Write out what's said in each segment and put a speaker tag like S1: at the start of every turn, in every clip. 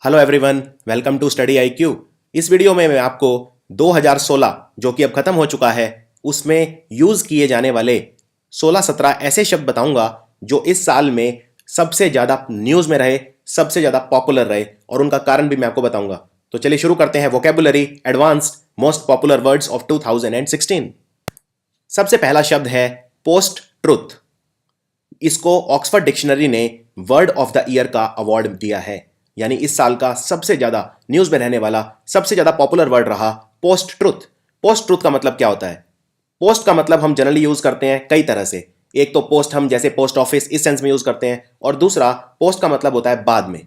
S1: Hello everyone, welcome to study IQ. इस video में मैं आपको 2016 जो कि अब खत्म हो चुका है उसमें यूज किए जाने वाले 16-17 ऐसे शब्द बताऊंगा जो इस साल में सबसे ज्यादा न्यूज में रहे, सबसे ज्यादा पॉपुलर रहे और उनका कारण भी मैं आपको बताऊंगा। तो चलिए शुरू करते हैं। Vocabulary advanced most popular words of 2016। सबसे पहला शब्द है पोस्ट ट्रुथ। इसको ऑक्सफोर्ड डिक्शनरी ने वर्ड ऑफ द ईयर का अवार्ड दिया है, यानी इस साल का सबसे ज्यादा न्यूज में रहने वाला सबसे ज्यादा पॉपुलर वर्ड रहा पोस्ट ट्रुथ। पोस्ट ट्रुथ का मतलब क्या होता है? पोस्ट का मतलब हम जनरली यूज करते हैं कई तरह से। एक तो पोस्ट हम जैसे पोस्ट ऑफिस इस सेंस में यूज करते हैं, और दूसरा पोस्ट का मतलब होता है बाद में।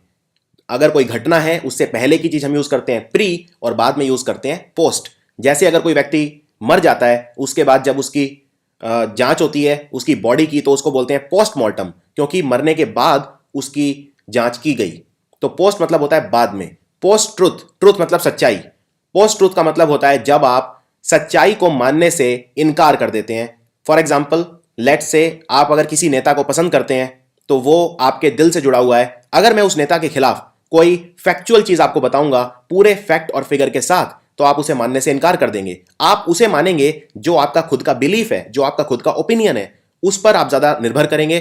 S1: अगर कोई घटना है उससे पहले की चीज हम यूज करते हैं प्री, और बाद में यूज करते हैं पोस्ट। जैसे अगर कोई व्यक्ति मर जाता है, उसके बाद जब उसकी जांच होती है उसकी बॉडी की, तो उसको बोलते हैं पोस्टमार्टम, क्योंकि मरने के बाद उसकी जांच की गई। तो पोस्ट मतलब होता है बाद में। पोस्ट ट्रुथ, ट्रुथ मतलब सच्चाई। पोस्ट ट्रुथ का मतलब होता है जब आप सच्चाई को मानने से इनकार कर देते हैं। फॉर एग्जाम्पल, लेट्स से आप अगर किसी नेता को पसंद करते हैं तो वो आपके दिल से जुड़ा हुआ है। अगर मैं उस नेता के खिलाफ कोई फैक्चुअल चीज आपको बताऊंगा पूरे फैक्ट और फिगर के साथ, तो आप उसे मानने से इनकार कर देंगे। आप उसे मानेंगे जो आपका खुद का बिलीफ है, जो आपका खुद का ओपिनियन है, उस पर आप ज्यादा निर्भर करेंगे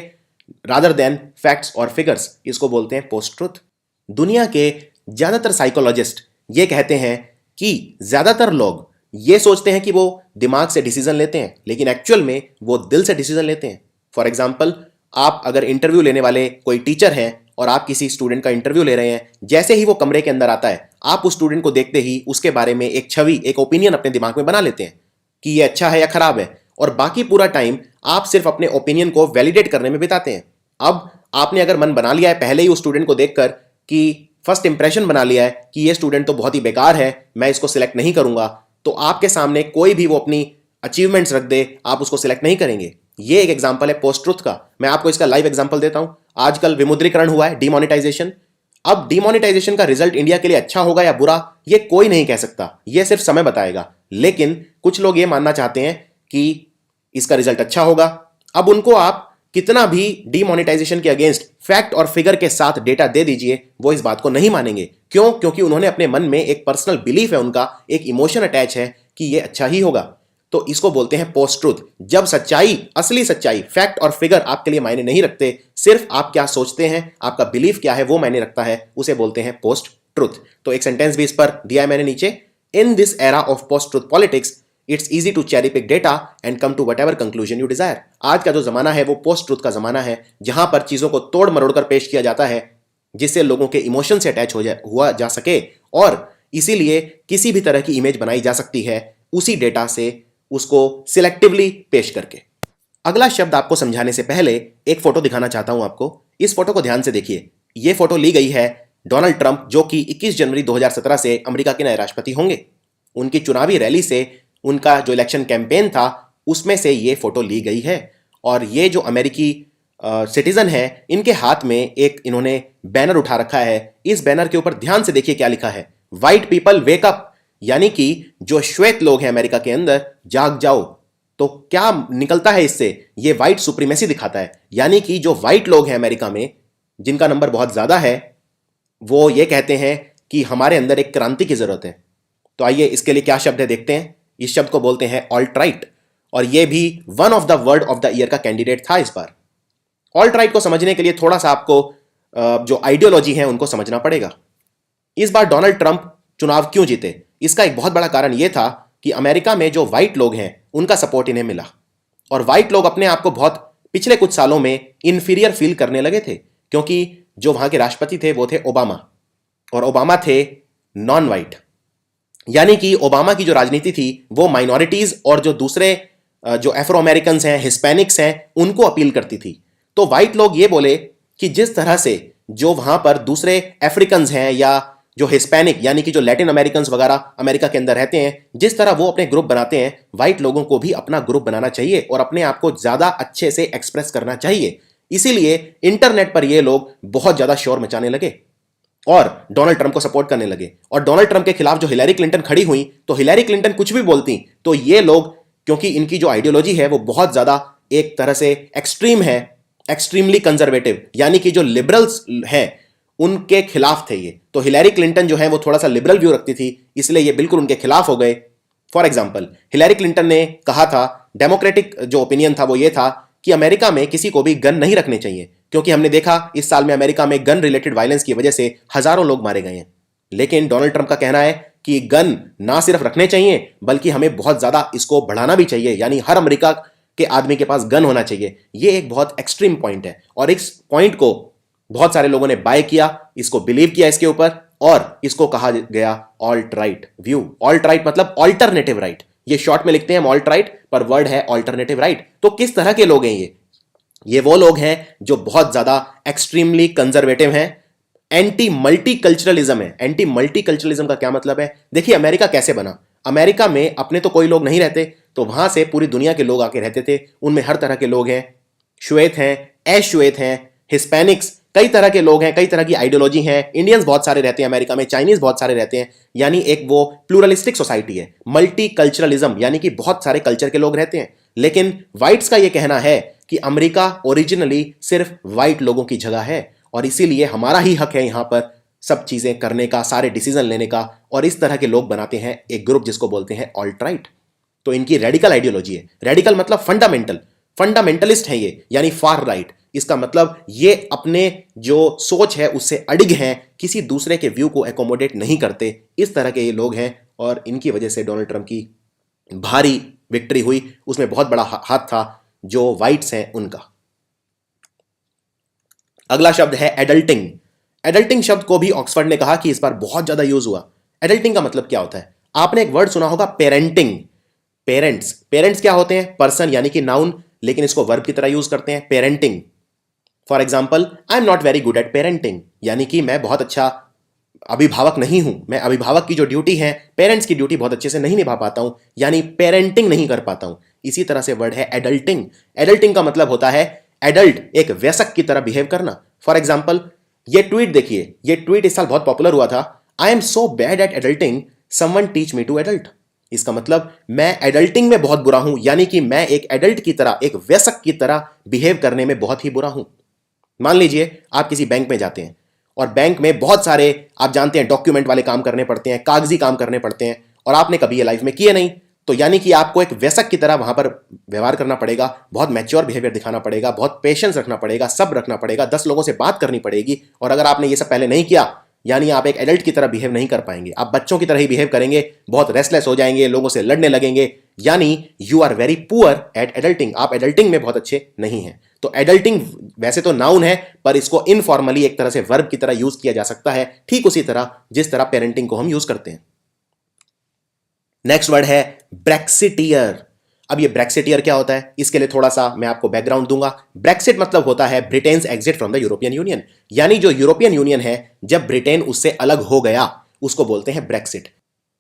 S1: रादर देन फैक्ट्स और फिगर्स। इसको बोलते हैं पोस्ट ट्रुथ। दुनिया के ज्यादातर साइकोलॉजिस्ट ये कहते हैं कि ज्यादातर लोग ये सोचते हैं कि वो दिमाग से डिसीजन लेते हैं, लेकिन एक्चुअल में वो दिल से डिसीजन लेते हैं। फॉर एग्जाम्पल, आप अगर इंटरव्यू लेने वाले कोई टीचर हैं और आप किसी स्टूडेंट का इंटरव्यू ले रहे हैं, जैसे ही वो कमरे के अंदर आता है, आप उस स्टूडेंट को देखते ही उसके बारे में एक छवि, एक ओपिनियन अपने दिमाग में बना लेते हैं कि ये अच्छा है या खराब है, और बाकी पूरा टाइम आप सिर्फ अपने ओपिनियन को वैलिडेट करने में बिताते हैं। अब आपने अगर मन बना लिया है पहले ही उस स्टूडेंट को देखकर कि फर्स्ट इंप्रेशन बना लिया है कि ये स्टूडेंट तो बहुत ही बेकार है, मैं इसको सिलेक्ट नहीं करूंगा, तो आपके सामने कोई भी वो अपनी अचीवमेंट्स रख दे, आप उसको सिलेक्ट नहीं करेंगे। ये एक एग्जांपल है पोस्ट ट्रुथ का। मैं आपको इसका लाइव एग्जांपल देता हूं। आजकल विमुद्रीकरण हुआ है, डिमोनेटाइजेशन। अब डिमोनेटाइजेशन का रिजल्ट इंडिया के लिए अच्छा होगा या बुरा, ये कोई नहीं कह सकता, ये सिर्फ समय बताएगा। लेकिन कुछ लोग ये मानना चाहते हैं कि इसका रिजल्ट अच्छा होगा। अब उनको आप कितना भी डिमोनेटाइजेशन के अगेंस्ट फैक्ट और फिगर के साथ डेटा दे दीजिए, वो इस बात को नहीं मानेंगे। क्यों? क्योंकि उन्होंने अपने मन में एक पर्सनल बिलीफ है, उनका एक इमोशन अटैच है कि ये अच्छा ही होगा। तो इसको बोलते हैं पोस्ट ट्रुथ। जब सच्चाई, असली सच्चाई, फैक्ट और फिगर आपके लिए मायने नहीं रखते, सिर्फ आप क्या सोचते हैं, आपका बिलीफ क्या है वो मायने रखता है, उसे बोलते हैं पोस्ट ट्रुथ। तो एक सेंटेंस भी इस पर दिया है मैंने नीचे। In this era of post truth politics, it's easy to cherry pick data and come to whatever conclusion you desire. आज का जो जमाना है वो पोस्ट ट्रुथ का जमाना है, जहां पर चीजों को तोड़ मरोड़ कर पेश किया जाता है जिससे लोगों के इमोशन से अटैच हुआ जा सके, और इसीलिए किसी भी तरह की इमेज बनाई जा सकती है उसी डेटा से, उसको सिलेक्टिवली पेश करके। अगला शब्द आपको समझाने से पहले एक फोटो दिखाना चाहता हूं आपको। इस फोटो को ध्यान से देखिए। यह फोटो ली गई है डोनाल्ड ट्रंप, जो कि 21 जनवरी 2017 से अमेरिका के नए राष्ट्रपति होंगे। उनकी चुनावी रैली से, उनका जो इलेक्शन कैंपेन था उसमें से ये फोटो ली गई है। और ये जो अमेरिकी सिटीजन है, इनके हाथ में एक इन्होंने बैनर उठा रखा है। इस बैनर के ऊपर ध्यान से देखिए क्या लिखा है, व्हाइट पीपल वेक अप, यानी कि जो श्वेत लोग हैं अमेरिका के अंदर, जाग जाओ। तो क्या निकलता है इससे? ये व्हाइट सुप्रीमेसी दिखाता है, यानी कि जो व्हाइट लोग हैं अमेरिका में, जिनका नंबर बहुत ज्यादा है, वो ये कहते हैं कि हमारे अंदर एक क्रांति की जरूरत है। तो आइए इसके लिए क्या शब्द है देखते हैं। इस शब्द को बोलते हैं ऑल्ट राइट, और ये भी one of the word of the year का कैंडिडेट था इस बार। ऑल्ट राइट को समझने के लिए थोड़ा सा आपको जो आइडियोलॉजी है उनको समझना पड़ेगा। इस बार डोनाल्ड ट्रंप चुनाव क्यों जीते? इसका एक बहुत बड़ा कारण यह था कि अमेरिका में जो व्हाइट लोग हैं उनका सपोर्ट इन्हें मिला, और व्हाइट लोग अपने आप को बहुत पिछले कुछ सालों में इंफीरियर फील करने लगे थे, क्योंकि जो वहां के राष्ट्रपति थे वो थे ओबामा, और ओबामा थे नॉन व्हाइट। यानी कि ओबामा की जो राजनीति थी वो माइनॉरिटीज और जो दूसरे जो अफ्रो अमेरिकन हैं, हिस्पैनिक्स हैं, उनको अपील करती थी। तो व्हाइट लोग ये बोले कि जिस तरह से जो वहां पर दूसरे अफ्रीकन हैं या जो हिस्पैनिक यानी कि जो लैटिन अमेरिकन वगैरह अमेरिका के अंदर रहते हैं, जिस तरह वो अपने ग्रुप बनाते हैं, व्हाइट लोगों को भी अपना ग्रुप बनाना चाहिए और अपने आप को ज्यादा अच्छे से एक्सप्रेस करना चाहिए। इसीलिए इंटरनेट पर ये लोग बहुत ज्यादा शोर मचाने लगे और डोनाल्ड ट्रंप को सपोर्ट करने लगे। और डोनाल्ड ट्रंप के खिलाफ जो हिलैरी क्लिंटन खड़ी हुई, तो हिलैरी क्लिंटन कुछ भी बोलती तो ये लोग, क्योंकि इनकी जो आइडियोलॉजी है वो बहुत ज्यादा एक तरह से एक्सट्रीम है, एक्सट्रीमली कंजर्वेटिव, यानी कि जो लिबरल्स हैं उनके खिलाफ थे ये। तो हिलैरी क्लिंटन जो है वो थोड़ा सा लिबरल व्यू रखती थी, इसलिए ये बिल्कुल उनके खिलाफ हो गए। फॉर एग्जाम्पल, हिलैरी क्लिंटन ने कहा था, डेमोक्रेटिक जो ओपिनियन था वो ये था कि अमेरिका में किसी को भी गन नहीं रखने चाहिए, क्योंकि हमने देखा इस साल में अमेरिका में गन रिलेटेड वायलेंस की वजह से हजारों लोग मारे गए हैं। लेकिन डोनाल्ड ट्रंप का कहना है कि गन ना सिर्फ रखने चाहिए बल्कि हमें बहुत ज्यादा इसको बढ़ाना भी चाहिए, यानी हर अमेरिका के आदमी के पास गन होना चाहिए। ये एक बहुत एक्सट्रीम पॉइंट है और इस पॉइंट को बहुत सारे लोगों ने बाय किया, इसको बिलीव किया इसके ऊपर, और इसको कहा गया alt right view. Alt right मतलब ऑल्टरनेटिव राइट, ये शॉर्ट में लिखते हैं ऑल्ट राइट, पर वर्ड है ऑल्टरनेटिव राइट। तो किस तरह के लोग हैं ये वो लोग हैं जो बहुत ज्यादा एक्सट्रीमली कंजर्वेटिव हैं, एंटी मल्टीकल्चरलिज्म है। एंटी मल्टीकल्चरलिज्म का क्या मतलब है? देखिए अमेरिका कैसे बना। अमेरिका में अपने तो कोई लोग नहीं रहते, तो वहां से पूरी दुनिया के लोग आके रहते थे। उनमें हर तरह के लोग हैं, श्वेत हैं, अश्वेत हैं, हिस्पैनिक्स, कई तरह के लोग हैं, कई तरह की आइडियोलॉजी हैं। इंडियंस बहुत सारे रहते हैं अमेरिका में, चाइनीज बहुत सारे रहते हैं, यानी एक वो प्लूरलिस्टिक सोसाइटी है। मल्टीकल्चरलिज्म यानी कि बहुत सारे कल्चर के लोग रहते हैं। लेकिन व्हाइट्स का यह कहना है कि अमेरिका ओरिजिनली सिर्फ व्हाइट लोगों की जगह है और इसीलिए हमारा ही हक है यहां पर सब चीजें करने का, सारे डिसीजन लेने का। और इस तरह के लोग बनाते हैं एक ग्रुप जिसको बोलते हैं ऑल्ट राइट। तो इनकी रेडिकल आइडियोलॉजी है। रेडिकल मतलब फंडामेंटल, फंडामेंटलिस्ट है ये, यानी फार राइट। इसका मतलब ये अपने जो सोच है उससे अडिग हैं, किसी दूसरे के व्यू को एकोमोडेट नहीं करते। इस तरह के ये लोग हैं और इनकी वजह से डोनाल्ड ट्रंप की भारी विक्ट्री हुई। उसमें बहुत बड़ा हाथ था जो व्हाइट्स हैं उनका। अगला शब्द है एडल्टिंग। एडल्टिंग शब्द को भी ऑक्सफोर्ड ने कहा कि इस बार बहुत ज्यादा यूज हुआ। एडल्टिंग का मतलब क्या होता है? आपने एक वर्ड सुना होगा पेरेंटिंग। पेरेंट्स, पेरेंट्स क्या होते हैं? पर्सन यानी कि नाउन, लेकिन इसको वर्ब की तरह यूज करते हैं, parenting. For example, I am not very good at parenting, यानी कि मैं बहुत अच्छा अभिभावक नहीं हूं। मैं अभिभावक की जो ड्यूटी है, पेरेंट्स की ड्यूटी बहुत अच्छे से नहीं निभा पाता हूं, यानी पेरेंटिंग नहीं कर पाता हूं। इसी तरह से वर्ड है एडल्टिंग। एडल्टिंग का मतलब होता है एडल्ट, एक वयस्क की तरह बिहेव करना। फॉर एग्जाम्पल, ये ट्वीट देखिए, ये ट्वीट इस साल बहुत पॉपुलर हुआ था, I am so bad at adulting, someone teach me to adult. इसका मतलब मैं एडल्टिंग में बहुत बुरा हूं, यानी कि मैं एक एडल्ट की तरह, एक वयस्क की तरह बिहेव करने में बहुत ही बुरा हूं। मान लीजिए आप किसी बैंक में जाते हैं और बैंक में बहुत सारे, आप जानते हैं, डॉक्यूमेंट वाले काम करने पड़ते हैं, कागजी काम करने पड़ते हैं, और आपने कभी ये लाइफ में किए नहीं। तो यानी कि आपको एक वयस्क की तरह वहां पर व्यवहार करना पड़ेगा, बहुत मैच्योर बिहेवियर दिखाना पड़ेगा, बहुत पेशेंस रखना पड़ेगा, सब्र रखना पड़ेगा, 10 लोगों से बात करनी पड़ेगी। और अगर आपने ये सब पहले नहीं किया, यानी आप एक एडल्ट की तरह बिहेव नहीं कर पाएंगे, आप बच्चों की तरह ही बिहेव करेंगे, बहुत रेस्टलेस हो जाएंगे, लोगों से लड़ने लगेंगे, यानी you are very poor at adulting. आप एडल्टिंग में बहुत अच्छे नहीं हैं। तो एडल्टिंग वैसे तो नाउन है, पर इसको इनफॉर्मली एक तरह से वर्ब की तरह यूज किया जा सकता है, ठीक उसी तरह जिस तरह पेरेंटिंग को हम यूज करते हैं। नेक्स्ट वर्ड है ब्रेक्सिटियर। अब ये ब्रेक्सिटियर क्या होता है, इसके लिए थोड़ा सा मैं आपको बैकग्राउंड दूंगा। ब्रेक्सिट मतलब होता है Britain's exit from the European union, यानी जो यूरोपियन यूनियन है, जब ब्रिटेन उससे अलग हो गया, उसको बोलते हैं ब्रेक्सिट।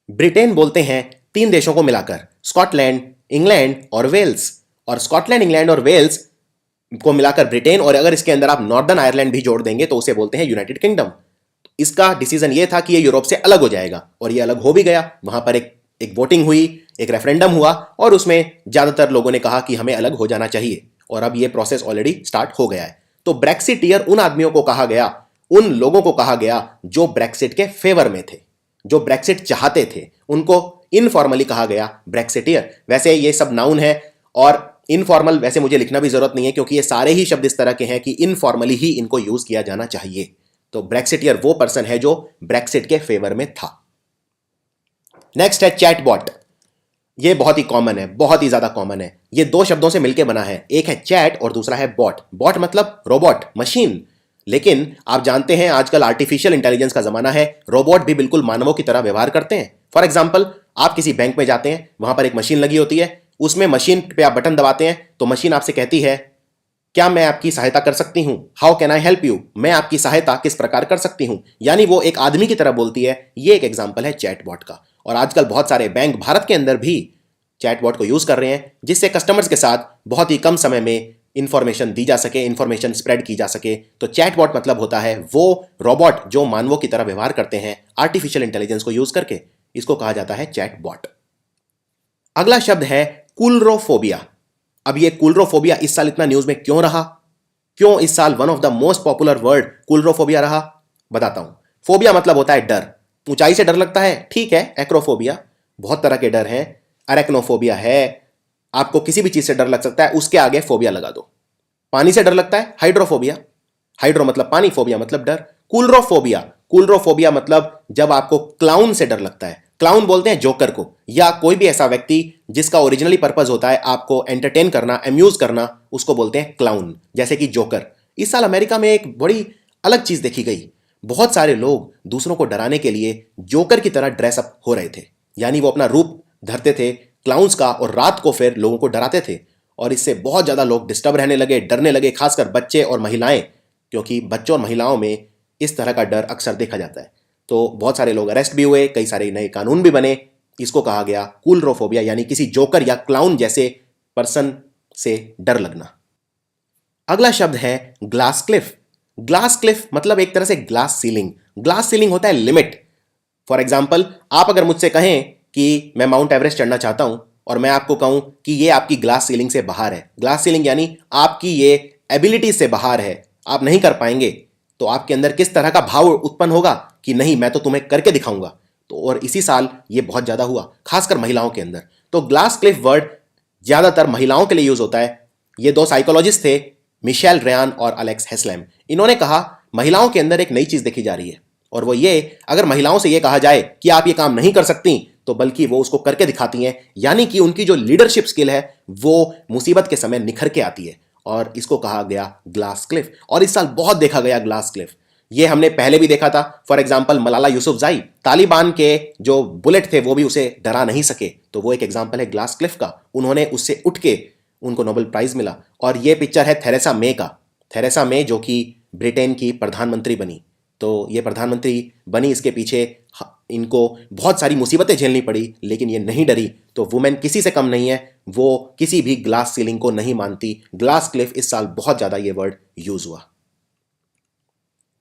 S1: ब्रिटेन बोलते हैं 3 देशों को मिलाकर, स्कॉटलैंड, इंग्लैंड और वेल्स। और स्कॉटलैंड, इंग्लैंड और वेल्स को मिलाकर ब्रिटेन, और अगर इसके अंदर आप नॉर्दर्न आयरलैंड भी जोड़ देंगे तो उसे बोलते हैं यूनाइटेड किंगडम। इसका डिसीजन ये था कि ये यूरोप से अलग हो जाएगा, और ये अलग हो भी गया। वहां पर एक वोटिंग हुई, एक रेफरेंडम हुआ, और उसमें ज्यादातर लोगों ने कहा कि हमें अलग हो जाना चाहिए, और अब ये प्रोसेस ऑलरेडी स्टार्ट हो गया है। तो ब्रेक्सिटियर उन आदमियों को कहा गया, उन लोगों को कहा गया जो ब्रेक्सिट के फेवर में थे, जो ब्रेक्सिट चाहते थे, उनको इनफॉर्मली कहा गया ब्रेक्सिटियर। वैसे ये सब नाउन है, और इनफॉर्मल वैसे मुझे लिखना भी जरूरत नहीं है, क्योंकि ये सारे ही शब्द इस तरह के हैं कि इनफॉर्मली ही इनको यूज किया जाना चाहिए। तो ब्रेक्सिटियर वो पर्सन है जो ब्रेक्सिट के फेवर में था। नेक्स्ट है चैटबॉट। ये बहुत ही कॉमन है, बहुत ही ज्यादा कॉमन है। ये 2 शब्दों से मिलकर बना है, एक है चैट और दूसरा है बॉट। बॉट मतलब रोबोट, मशीन। लेकिन आप जानते हैं आजकल आर्टिफिशियल इंटेलिजेंस का जमाना है, रोबोट भी बिल्कुल मानवों की तरह व्यवहार करते हैं। फॉर एग्जाम्पल, आप किसी बैंक में जाते हैं, वहां पर एक मशीन लगी होती है, उसमें मशीन पे आप बटन दबाते हैं तो मशीन आपसे कहती है, क्या मैं आपकी सहायता कर सकती हूं? How can I help you? मैं आपकी सहायता किस प्रकार कर सकती हूं? यानी वो एक आदमी की तरह बोलती है। ये एक एग्जाम्पल है चैटबॉट का। और आजकल बहुत सारे बैंक भारत के अंदर भी चैटबॉट को यूज कर रहे हैं, जिससे कस्टमर्स के साथ बहुत ही कम समय में इंफॉर्मेशन दी जा सके, इंफॉर्मेशन स्प्रेड की जा सके। तो चैटबॉट मतलब होता है वो रोबोट जो मानवों की तरह व्यवहार करते हैं आर्टिफिशियल इंटेलिजेंस को यूज करके। इसको कहा जाता है चैटबॉट। अगला शब्द है कूलरोफोबिया। अब ये कूलरोफोबिया इस साल इतना न्यूज में क्यों रहा? क्यों इस साल one of the most popular word coulrophobia रहा? बताता हूं। फोबिया मतलब होता है डर, ऊंचाई से डर लगता है, ठीक है, एक्रोफोबिया, बहुत तरह के डर हैं। अरेक्नोफोबिया है, आपको किसी भी चीज से डर लग सकता है, उसके आगे फोबिया लगा दो। पानी से डर लगता है, हाइड्रोफोबिया, हाइड्रो मतलब पानी, फोबिया मतलब डर। कूलरोफोबिया, कूलरोफोबिया मतलब जब आपको क्लाउन से डर लगता है, क्लाउन बोलते हैं जोकर को, या कोई भी ऐसा व्यक्ति जिसका ओरिजिनली पर्पस होता है आपको एंटरटेन करना, अम्यूज करना, उसको बोलते हैं क्लाउन, जैसे कि जोकर। इस साल अमेरिका में एक बड़ी अलग चीज देखी गई, बहुत सारे लोग दूसरों को डराने के लिए जोकर की तरह ड्रेसअप हो रहे थे, यानी वो अपना रूप धरते थे क्लाउन्स का और रात को फिर लोगों को डराते थे। और इससे बहुत ज्यादा लोग डिस्टर्ब रहने लगे, डरने लगे, खासकर बच्चे और महिलाएं, क्योंकि बच्चों और महिलाओं में इस तरह का डर अक्सर देखा जाता है। तो बहुत सारे लोग अरेस्ट भी हुए, कई सारे नए कानून भी बने। इसको कहा गया कूलरोफोबिया, यानी किसी जोकर या क्लाउन जैसे पर्सन से डर लगना। अगला शब्द है ग्लास क्लिफ। ग्लास क्लिफ मतलब एक तरह से ग्लास सीलिंग। ग्लास सीलिंग होता है लिमिट। फॉर एग्जाम्पल, आप अगर मुझसे कहें कि मैं माउंट एवरेस्ट चढ़ना चाहता हूं और मैं आपको कहूं कि ये आपकी ग्लास सीलिंग से बाहर है, ग्लास सीलिंग यानी आपकी ये एबिलिटी से बाहर है, आप नहीं कर पाएंगे, तो आपके अंदर किस तरह का भाव उत्पन्न होगा कि नहीं, मैं तो तुम्हें करके दिखाऊंगा। तो और इसी साल ये बहुत ज्यादा हुआ, खासकर महिलाओं के अंदर। तो ग्लास क्लिफ वर्ड ज्यादातर महिलाओं के लिए यूज होता है। ये दो साइकोलॉजिस्ट थे, मिशेल रेयान और अलेक्स हेस्लैम। इन्होंने कहा महिलाओं के अंदर एक नई चीज देखी जा रही है, और वो ये, अगर महिलाओं से ये कहा जाए कि आप ये काम नहीं कर सकती, तो बल्कि वो उसको करके दिखाती हैं, यानी कि उनकी जो लीडरशिप स्किल है वो मुसीबत के समय निखर के आती है। और इसको कहा गया ग्लास क्लिफ, और इस साल बहुत देखा गया ग्लास क्लिफ। ये हमने पहले भी देखा था। फॉर एग्जाम्पल, मलाला यूसुफजाई, तालिबान के जो बुलेट थे वो भी उसे डरा नहीं सके, तो वो एक एग्जाम्पल है ग्लास क्लिफ का। उन्होंने उससे उठ के, उनको नोबेल प्राइज मिला। और ये पिक्चर है थेरेसा मे का, थेरेसा मे जो कि ब्रिटेन की प्रधानमंत्री बनी। तो ये प्रधानमंत्री बनी, इसके पीछे इनको बहुत सारी मुसीबतें झेलनी पड़ी, लेकिन ये नहीं डरी। तो वुमेन किसी से कम नहीं है, वो किसी भी ग्लास सीलिंग को नहीं मानती। ग्लास क्लिफ इस साल बहुत ज्यादा ये वर्ड यूज हुआ।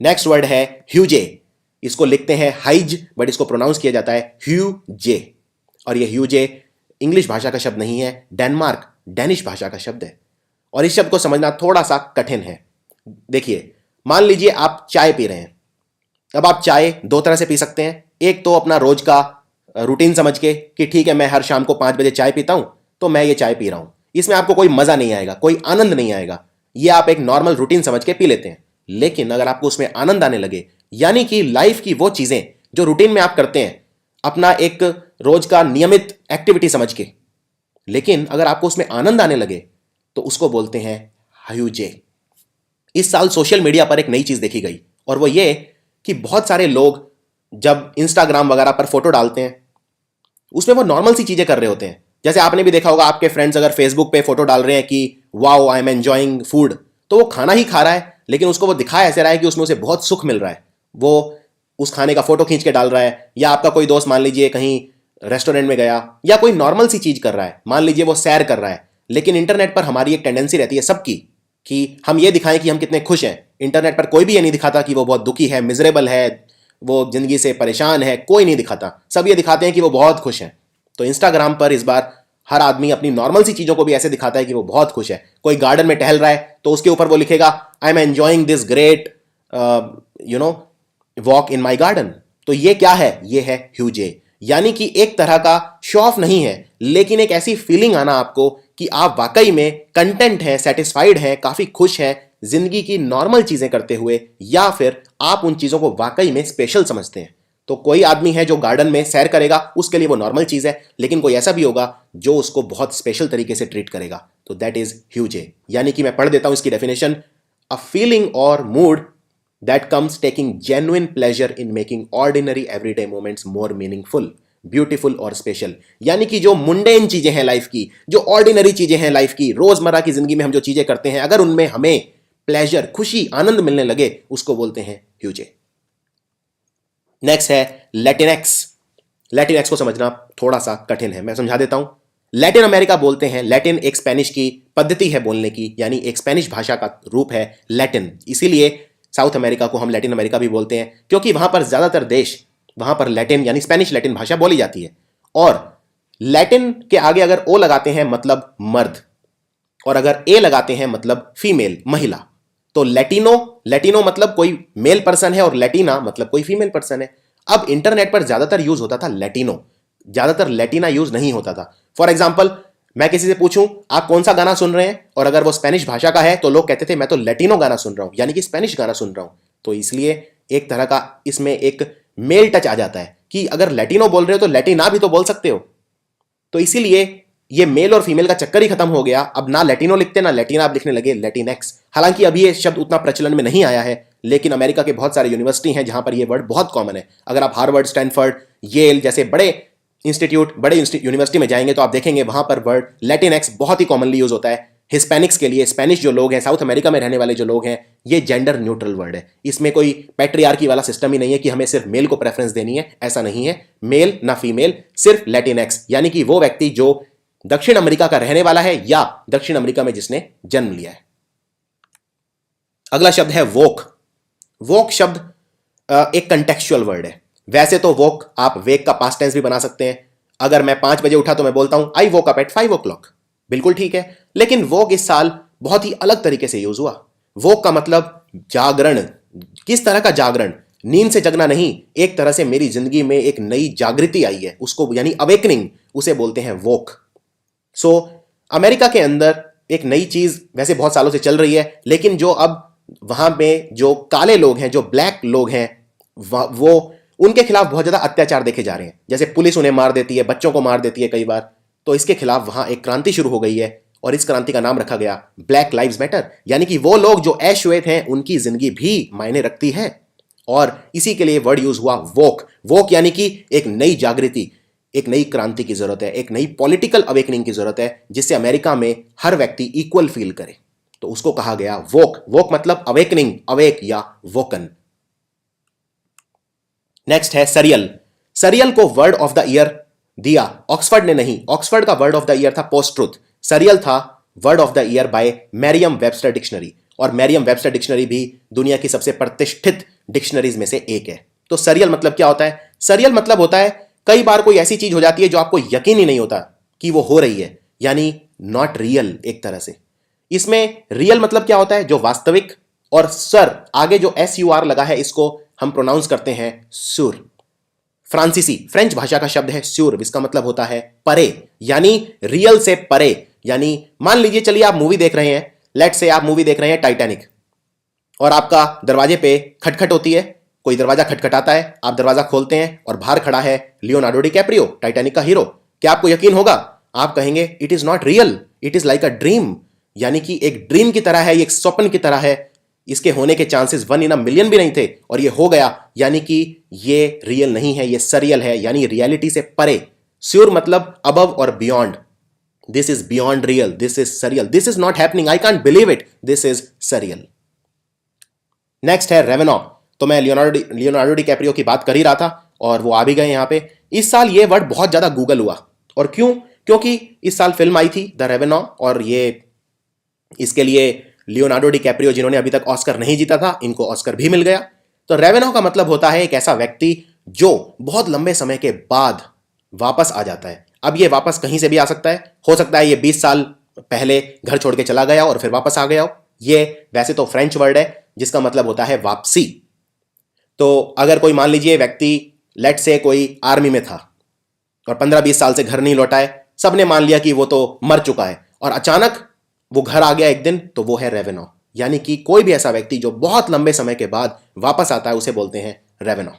S1: नेक्स्ट वर्ड है ह्यूजे। इसको लिखते हैं हाइज, बट इसको प्रोनाउंस किया जाता है ह्यूजे। और ये ह्यूजे इंग्लिश भाषा का शब्द नहीं है, डेनमार्क, डेनिश भाषा का शब्द है। और इस शब्द को समझना थोड़ा सा कठिन है। देखिए, मान लीजिए आप चाय पी रहे हैं। अब आप चाय दो तरह से पी सकते हैं। एक तो अपना रोज का रूटीन समझ के कि ठीक है, मैं हर शाम को 5 बजे चाय पीता हूं, तो मैं ये चाय पी रहा हूं। इसमें आपको कोई मजा नहीं आएगा, कोई आनंद नहीं आएगा, ये आप एक नॉर्मल रूटीन समझ के पी लेते हैं। लेकिन अगर आपको उसमें आनंद आने लगे, यानी कि लाइफ की वो चीजें जो रूटीन में आप करते हैं, अपना एक रोज का नियमित एक्टिविटी समझ के, लेकिन अगर आपको उसमें आनंद आने लगे, तो उसको बोलते हैं ह्यूजे। इस साल सोशल मीडिया पर एक नई चीज देखी गई, और वो ये कि बहुत सारे लोग जब इंस्टाग्राम वगैरह पर फोटो डालते हैं, उसमें वो नॉर्मल सी चीजें कर रहे होते हैं। जैसे आपने भी देखा होगा, आपके फ्रेंड्स अगर फेसबुक पे फोटो डाल रहे हैं कि wow I am enjoying food, तो वो खाना ही खा रहा है, लेकिन उसको वो दिखा ऐसे रहा है कि उसमें उसे बहुत सुख मिल रहा है। वो उस खाने का फोटो खींच के डाल रहा है। या आपका कोई दोस्त मान लीजिए कहीं रेस्टोरेंट में गया, या कोई नॉर्मल सी चीज कर रहा है, मान लीजिए वो सैर कर रहा है। लेकिन इंटरनेट पर हमारी एक टेंडेंसी रहती है सबकी कि हम ये दिखाएं कि हम कितने खुश हैं। इंटरनेट पर कोई भी ये नहीं दिखाता कि वो बहुत दुखी है, मिजरेबल है, वो जिंदगी से परेशान है, कोई नहीं दिखाता। सब ये दिखाते हैं कि वो बहुत खुश हैं। तो इंस्टाग्राम पर इस बार हर आदमी अपनी नॉर्मल सी चीजों को भी ऐसे दिखाता है कि वो बहुत खुश है। कोई गार्डन में टहल रहा है, तो उसके ऊपर वो लिखेगा I am enjoying this great walk in my garden. तो ये क्या है? ये है ह्यूजे, यानी कि एक तरह का शो ऑफ नहीं है, लेकिन एक ऐसी फीलिंग आना आपको कि आप वाकई में कंटेंट हैं, सेटिस्फाइड हैं, काफी खुश हैं जिंदगी की नॉर्मल चीजें करते हुए, या फिर आप उन चीजों को वाकई में स्पेशल समझते हैं। तो कोई आदमी है जो गार्डन में सैर करेगा, उसके लिए वो नॉर्मल चीज है, लेकिन कोई ऐसा भी होगा जो उसको बहुत स्पेशल तरीके से ट्रीट करेगा, तो दैट इज ह्यूजे। यानी कि मैं पढ़ देता हूं इसकी डेफिनेशन, अ फीलिंग और mood that comes taking genuine pleasure in making ordinary everyday moments more meaningful, beautiful और special। यानी कि जो मुंडेन चीजें हैं लाइफ की, जो ऑर्डिनरी चीजें हैं लाइफ की, रोजमर्रा की जिंदगी में हम जो चीजें करते हैं, अगर उनमें हमें प्लेजर, खुशी, आनंद मिलने लगे, उसको बोलते हैं ह्यूजे। नेक्स्ट है लैटिनक्स। लैटिनक्स को समझना थोड़ा सा कठिन है, मैं समझा देता हूं। लैटिन अमेरिका बोलते हैं, लैटिन एक स्पेनिश की पद्धति है बोलने की, यानी एक स्पेनिश भाषा का रूप है लैटिन। इसीलिए साउथ अमेरिका को हम लैटिन अमेरिका भी बोलते हैं, क्योंकि वहां पर ज्यादातर देश, वहां पर लैटिन यानी स्पेनिश लैटिन भाषा बोली जाती है। और लैटिन के आगे अगर ओ लगाते हैं मतलब मर्द, और अगर ए लगाते हैं मतलब फीमेल, महिला, तो लैटिनो लैटिनो मतलब कोई मेल पर्सन है और लैटिना मतलब कोई फीमेल पर्सन है। अब इंटरनेट पर ज्यादातर यूज होता था लैटिनो, ज्यादातर लैटिना यूज नहीं होता था। फॉर एग्जाम्पल, मैं किसी से पूछूं आप कौन सा गाना सुन रहे हैं, और अगर वो स्पेनिश भाषा का है तो लोग कहते थे मैं तो लैटिनो गाना सुन रहा हूं, यानी कि स्पेनिश गाना सुन रहा हूं। तो इसलिए एक तरह का इसमें एक मेल टच आ जाता है कि अगर लैटिनो बोल रहे हो तो लैटिना भी तो बोल सकते हो। तो इसीलिए ये मेल और फीमेल का चक्कर ही खत्म हो गया। अब ना लैटिनो लिखते ना लैटिना, आप लिखने लगे लैटिनेक्स। हालांकि अभी ये शब्द उतना प्रचलन में नहीं आया है, लेकिन अमेरिका के बहुत सारे यूनिवर्सिटी हैं जहां पर ये वर्ड बहुत कॉमन है। अगर आप हार्वर्ड, स्टैनफोर्ड, येल जैसे बड़े यूनिवर्सिटी में जाएंगे तो आप देखेंगे वहां पर वर्ड लैटिनेक्स बहुत ही कॉमनली यूज होता है। हिस्पैनिक्स के लिए, स्पेनिश जो लोग हैं, साउथ अमेरिका में रहने वाले जो लोग हैं, ये जेंडर न्यूट्रल वर्ड है। इसमें कोई पैट्रियार्की वाला सिस्टम ही नहीं है कि हमें सिर्फ मेल को प्रेफरेंस देनी है, ऐसा नहीं है। मेल ना फीमेल, सिर्फ लैटिनेक्स, यानी कि वो व्यक्ति जो दक्षिण अमेरिका का रहने वाला है या दक्षिण अमेरिका में जिसने जन्म लिया है। अगला शब्द है वोक। वोक शब्द एक कंटेक्चुअल वर्ड है। वैसे तो वोक आप वेक का पास्ट टेंस भी बना सकते हैं। अगर मैं 5 बजे उठा तो मैं बोलता हूं आई वोक अप एट 5 o'clock, बिल्कुल ठीक है। लेकिन वोक इस साल बहुत ही अलग तरीके से यूज हुआ। वोक का मतलब जागरण। किस तरह का जागरण? नींद से जगना नहीं, एक तरह से मेरी जिंदगी में एक नई जागृति आई है, उसको यानी अवेकनिंग, उसे बोलते हैं वोक। सो अमेरिका के अंदर एक नई चीज वैसे बहुत सालों से चल रही है, लेकिन जो अब वहां पे जो काले लोग हैं, जो ब्लैक लोग हैं, वो उनके खिलाफ बहुत ज्यादा अत्याचार देखे जा रहे हैं। जैसे पुलिस उन्हें मार देती है, बच्चों को मार देती है कई बार। तो इसके खिलाफ वहां एक क्रांति शुरू हो गई है और इस क्रांति का नाम रखा गया ब्लैक लाइव्स मैटर, यानी कि वो लोग जो अश्वेत हैं उनकी जिंदगी भी मायने रखती है। और इसी के लिए वर्ड यूज हुआ वोक। वोक यानी कि एक नई जागृति, एक नई क्रांति की जरूरत है, एक नई पॉलिटिकल अवेकनिंग की जरूरत है, जिससे अमेरिका में हर व्यक्ति इक्वल फील करे। तो उसको कहा गया वोक। वोक मतलब अवेकनिंग, अवेक या वोकन। नेक्स्ट है सरियल। सरियल को वर्ड ऑफ द ईयर दिया ऑक्सफोर्ड ने नहीं। ऑक्सफोर्ड का वर्ड ऑफ द ईयर था पोस्ट ट्रुथ। सरियल था word of the year by Merriam Webster dictionary, और मैरियम वेबस्टर डिक्शनरी भी दुनिया की सबसे प्रतिष्ठित डिक्शनरीज में से एक है। तो सरियल मतलब क्या होता है? सरियल मतलब होता है कई बार कोई ऐसी चीज हो जाती है जो आपको यकीन ही नहीं होता कि वो हो रही है, यानी नॉट रियल एक तरह से। इसमें रियल मतलब क्या होता है? जो वास्तविक, और सर आगे जो SUR लगा है इसको हम प्रोनाउंस करते हैं सुर। फ्रांसीसी, फ्रेंच भाषा का शब्द है स्यूर, इसका मतलब होता है परे, यानी रियल से परे। यानी मान लीजिए, चलिए आप मूवी देख रहे हैं, लेट्स से आप मूवी देख रहे हैं टाइटैनिक, और आपका दरवाजे पे खटखट होती है, कोई दरवाजा खटखटाता है, आप दरवाजा खोलते हैं और बाहर खड़ा है लियोनार्डो डिकैप्रियो, टाइटैनिक का हीरो। क्या आपको यकीन होगा? आप कहेंगे it is not real, it is like a dream, यानी कि एक ड्रीम की तरह है, एक स्वप्न की तरह है, इसके होने के चांसेस 1 in a million भी नहीं थे और ये हो गया, यानी कि ये रियल नहीं है, ये सरियल है, यानी रियलिटी से परे। श्योर मतलब अबव और beyond. This is beyond real, this is surreal, this is not happening, I can't believe it, this is surreal. Next है रेवेनॉ। तो मैं लियोनार्डो डिकैप्रियो की बात कर ही रहा था और वो आ भी गए यहां पे। इस साल ये वर्ड बहुत ज्यादा गूगल हुआ, और क्यों? क्योंकि इस साल फिल्म आई थी द रेवेनॉ, और ये इसके लिए लियोनार्डो डिकैप्रियो, जिन्होंने अभी तक ऑस्कर नहीं जीता था, इनको ऑस्कर भी मिल गया। तो रेवेनॉ का मतलब होता है एक ऐसा व्यक्ति जो बहुत लंबे समय के बाद वापस आ जाता है। अब ये वापस कहीं से भी आ सकता है, हो सकता है ये 20 साल पहले घर छोड़ के चला गया और फिर वापस आ गया हो। ये वैसे तो फ्रेंच वर्ड है जिसका मतलब होता है वापसी। तो अगर कोई मान लीजिए व्यक्ति लेट से कोई आर्मी में था और 15-20 साल से घर नहीं लौटा है, सबने मान लिया कि वो तो मर चुका है, और अचानक वो घर आ गया एक दिन, तो वो है रेवेनॉ। यानी कि कोई भी ऐसा व्यक्ति जो बहुत लंबे समय के बाद वापस आता है उसे बोलते हैं रेवेनॉ।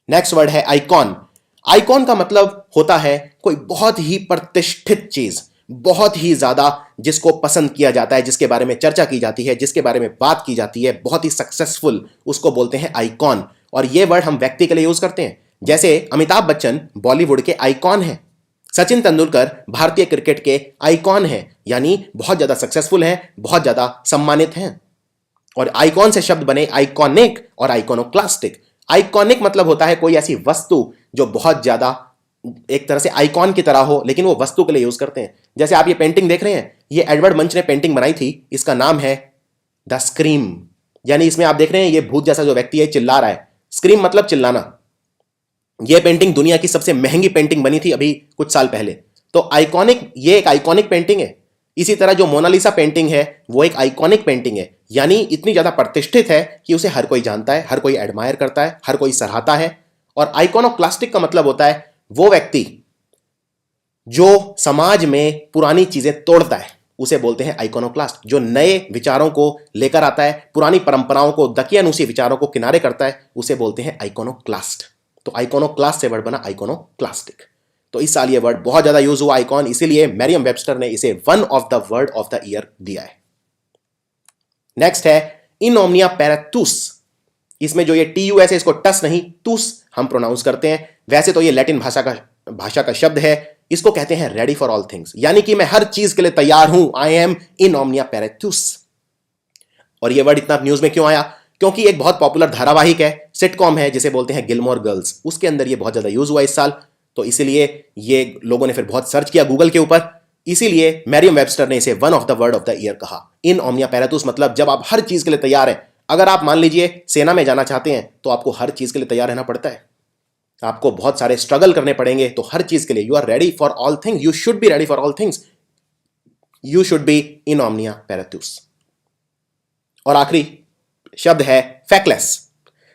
S1: नेक्स्ट वर्ड है आइकॉन। आइकॉन का मतलब होता है कोई बहुत ही प्रतिष्ठित चीज, बहुत ही ज्यादा जिसको पसंद किया जाता है, जिसके बारे में चर्चा की जाती है, जिसके बारे में बात की जाती है, बहुत ही सक्सेसफुल, उसको बोलते हैं आइकॉन। और ये वर्ड हम व्यक्ति के लिए यूज करते हैं। जैसे अमिताभ बच्चन बॉलीवुड के आइकॉन हैं, सचिन तेंदुलकर भारतीय क्रिकेट के आइकॉन हैं, यानी बहुत ज्यादा सक्सेसफुल हैं, बहुत ज्यादा सम्मानित हैं। और आइकॉन से शब्द बने आइकॉनिक और आइकॉनोक्लास्टिक। आइकॉनिक मतलब होता है कोई ऐसी वस्तु जो बहुत ज्यादा एक तरह से आइकॉन की तरह हो, लेकिन वो वस्तु के लिए यूज करते हैं। जैसे आप ये पेंटिंग देख रहे हैं, ये एडवर्ड मंच ने पेंटिंग बनाई थी, इसका नाम है द स्क्रीम। यानी इसमें आप देख रहे हैं ये भूत जैसा जो व्यक्ति है चिल्ला रहा है, स्क्रीम मतलब चिल्लाना। ये पेंटिंग दुनिया की सबसे महंगी पेंटिंग बनी थी अभी कुछ साल पहले। तो आइकॉनिक, ये एक आइकॉनिक पेंटिंग है। इसी तरह जो मोनालिसा पेंटिंग है वो एक आइकॉनिक पेंटिंग है। यानी इतनी ज्यादा प्रतिष्ठित है कि उसे हर कोई जानता है, हर कोई एडमायर करता है, हर कोई सराहता है। और आइकोनोक्लास्टिक का मतलब होता है वो व्यक्ति जो समाज में पुरानी चीजें तोड़ता है, उसे बोलते हैं आइकोनोक्लास्ट। जो नए विचारों को लेकर आता है, पुरानी परंपराओं को, दकियानूसी विचारों को किनारे करता है, उसे बोलते हैं आइकोनोक्लास्ट। तो आइकोनोक्लास्ट से वर्ड बना आइकोनोक्लास्टिक। तो इस साल ये वर्ड बहुत ज्यादा यूज हुआ आइकॉन, इसीलिए मैरियम वेबस्टर ने इसे one of the word of the year दिया है। नेक्स्ट है इन ओमनिया पैरातूस। इसमें जो ये TUS है, इसको टस नहीं टूस हम प्रोनाउंस करते हैं। वैसे तो ये लैटिन भाषा का शब्द है। इसको कहते हैं रेडी फॉर ऑल थिंग्स, यानी कि मैं हर चीज के लिए तैयार हूं। आई एम इन ओमनिया पैरातूस। और ये वर्ड इतना न्यूज में क्यों आया? क्योंकि एक बहुत पॉपुलर धारावाहिक है, सिटकॉम है, जिसे बोलते हैं गिलमोर गर्ल्स। उसके अंदर ये बहुत ज्यादा यूज हुआ इस साल। तो इसीलिए ये लोगों ने फिर बहुत सर्च किया गूगल के ऊपर, इसीलिए मैरियम वेबस्टर ने इसे one of the word of the year कहा। इन ओमनिया पैरातूस मतलब जब आप हर चीज के लिए तैयार हैं। अगर आप मान लीजिए सेना में जाना चाहते हैं तो आपको हर चीज के लिए तैयार रहना पड़ता है, आपको बहुत सारे स्ट्रगल करने पड़ेंगे। तो हर चीज के लिए you are ready for all things, you should be ready for all things, you should be in ओमनिया पैरातूस। और आखिरी शब्द है फैक्टलेस।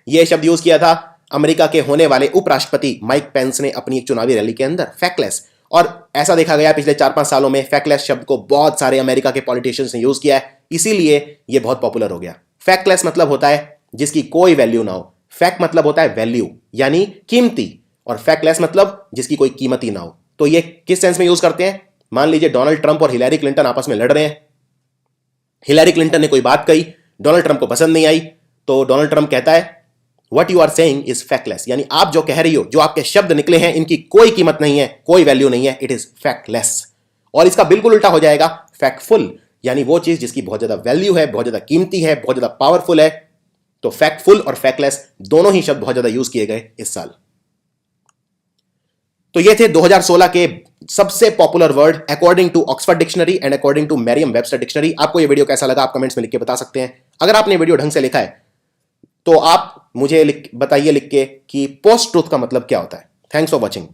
S1: यह शब्द यूज किया था अमेरिका के होने वाले उपराष्ट्रपति माइक पेंस ने अपनी एक चुनावी रैली के अंदर, फैक्टलेस। और ऐसा देखा गया पिछले 4-5 सालों में फैक्टलेस शब्द को बहुत सारे अमेरिका के पॉलिटिशियंस ने यूज किया है, इसीलिए यह बहुत पॉपुलर हो गया। फैक्टलेस मतलब होता है जिसकी कोई वैल्यू ना हो। फैक्ट मतलब होता है वैल्यू, यानी कीमती, और फैक्टलेस मतलब जिसकी कोई कीमत ही ना हो। तो ये किस सेंस में यूज करते हैं? मान लीजिए डोनाल्ड ट्रंप और हिलैरी क्लिंटन आपस में लड़ रहे हैं। हिलैरी क्लिंटन ने कोई बात कही, डोनाल्ड ट्रंप को पसंद नहीं आई, तो डोनाल्ड ट्रंप कहता है what you are saying is factless, यानी आप जो कह रही हो, जो आपके शब्द निकले हैं, इनकी कोई कीमत नहीं है, कोई वैल्यू नहीं है, इट इज फैक्टलेस। और इसका बिल्कुल उल्टा हो जाएगा फैक्टफुल, यानी वो चीज जिसकी बहुत ज्यादा वैल्यू है, बहुत ज्यादा कीमती है, बहुत ज्यादा पावरफुल है। तो फैक्टफुल और फैक्टलेस दोनों ही शब्द बहुत ज्यादा यूज किए गए इस साल। तो ये थे 2016 के सबसे popular word according to Oxford dictionary and according to Merriam Webster dictionary. आपको ये वीडियो कैसा लगा आप कमेंट्स में लिख के बता सकते हैं। अगर आपने वीडियो ढंग से लिखा है तो आप मुझे बताइए लिख के कि पोस्ट ट्रूथ का मतलब क्या होता है। Thanks for watching.